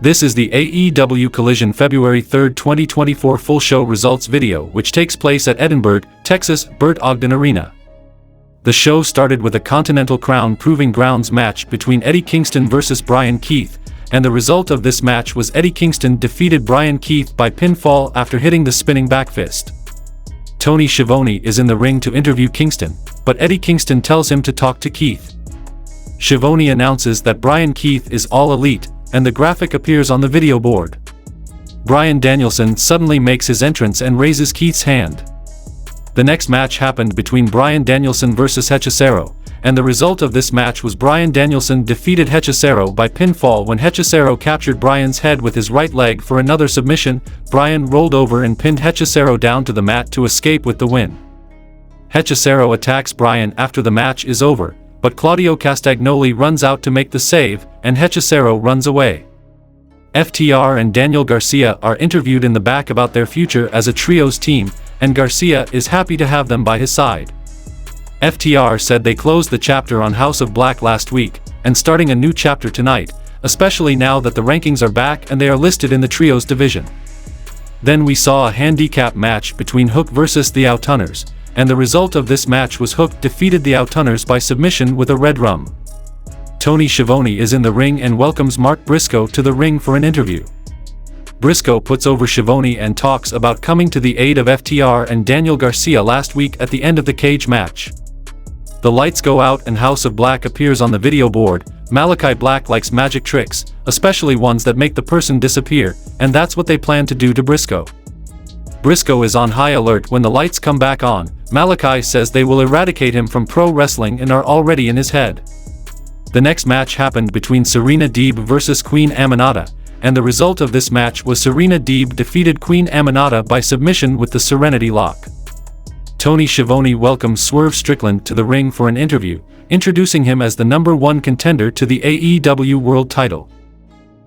This is the AEW Collision February 3, 2024 full show results video, which takes place at Edinburg, Texas, Bert Ogden Arena. The show started with a Continental Crown Proving Grounds match between Eddie Kingston vs. Brian Keith, and the result of this match was Eddie Kingston defeated Brian Keith by pinfall after hitting the spinning back fist. Tony Schiavone is in the ring to interview Kingston, but Eddie Kingston tells him to talk to Keith. Schiavone announces that Brian Keith is all elite, and the graphic appears on the video board. Bryan Danielson suddenly makes his entrance and raises Keith's hand. The next match happened between Bryan Danielson vs. Hechicero, and the result of this match was Bryan Danielson defeated Hechicero by pinfall. When Hechicero captured Bryan's head with his right leg for another submission, Bryan rolled over and pinned Hechicero down to the mat to escape with the win. Hechicero attacks Bryan after the match is over, but Claudio Castagnoli runs out to make the save, and Hechicero runs away. FTR and Daniel Garcia are interviewed in the back about their future as a trios team, and Garcia is happy to have them by his side. FTR said they closed the chapter on House of Black last week, and starting a new chapter tonight, especially now that the rankings are back and they are listed in the trios division. Then we saw a handicap match between Hook vs. the Outrunners, and the result of this match was Hook defeated the Outrunners by submission with a red rum. Tony Schiavone is in the ring and welcomes Mark Briscoe to the ring for an interview. Briscoe puts over Schiavone and talks about coming to the aid of FTR and Daniel Garcia last week at the end of the cage match. The lights go out and House of Black appears on the video board. Malachi Black likes magic tricks, especially ones that make the person disappear, and that's what they plan to do to Briscoe. Briscoe is on high alert when the lights come back on. Malachi says they will eradicate him from pro wrestling and are already in his head. The next match happened between Serena Deeb vs. Queen Aminata, and the result of this match was Serena Deeb defeated Queen Aminata by submission with the Serenity Lock. Tony Schiavone welcomes Swerve Strickland to the ring for an interview, introducing him as the #1 contender to the AEW World title.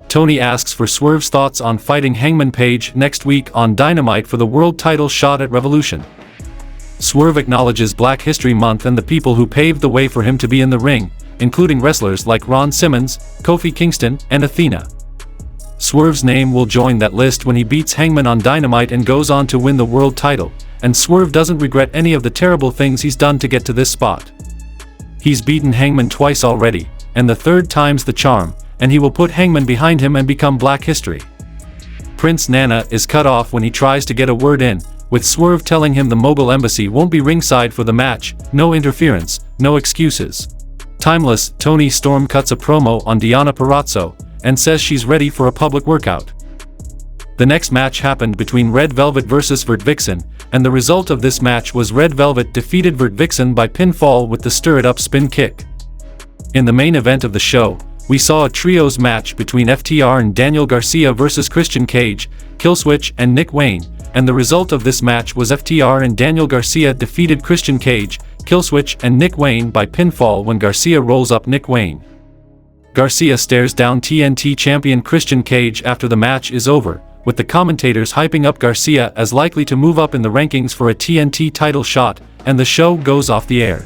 Tony asks for Swerve's thoughts on fighting Hangman Page next week on Dynamite for the world title shot at Revolution. Swerve acknowledges Black History Month and the people who paved the way for him to be in the ring, including wrestlers like Ron Simmons, Kofi Kingston, and Athena. Swerve's name will join that list when he beats Hangman on Dynamite and goes on to win the world title, and Swerve doesn't regret any of the terrible things he's done to get to this spot. He's beaten Hangman twice already, and the third time's the charm, and he will put Hangman behind him and become Black History. Prince Nana is cut off when he tries to get a word in, with Swerve telling him the Mogul Embassy won't be ringside for the match, no interference, no excuses. Timeless, Toni Storm cuts a promo on Deonna Purrazzo, and says she's ready for a public workout. The next match happened between Red Velvet vs. Vert Vixen, and the result of this match was Red Velvet defeated Vert Vixen by pinfall with the stir-it-up spin kick. In the main event of the show, we saw a trios match between FTR and Daniel Garcia vs. Christian Cage, Killswitch and Nick Wayne, and the result of this match was FTR and Daniel Garcia defeated Christian Cage, Killswitch and Nick Wayne by pinfall when Garcia rolls up Nick Wayne. Garcia stares down TNT champion Christian Cage after the match is over, with the commentators hyping up Garcia as likely to move up in the rankings for a TNT title shot, and the show goes off the air.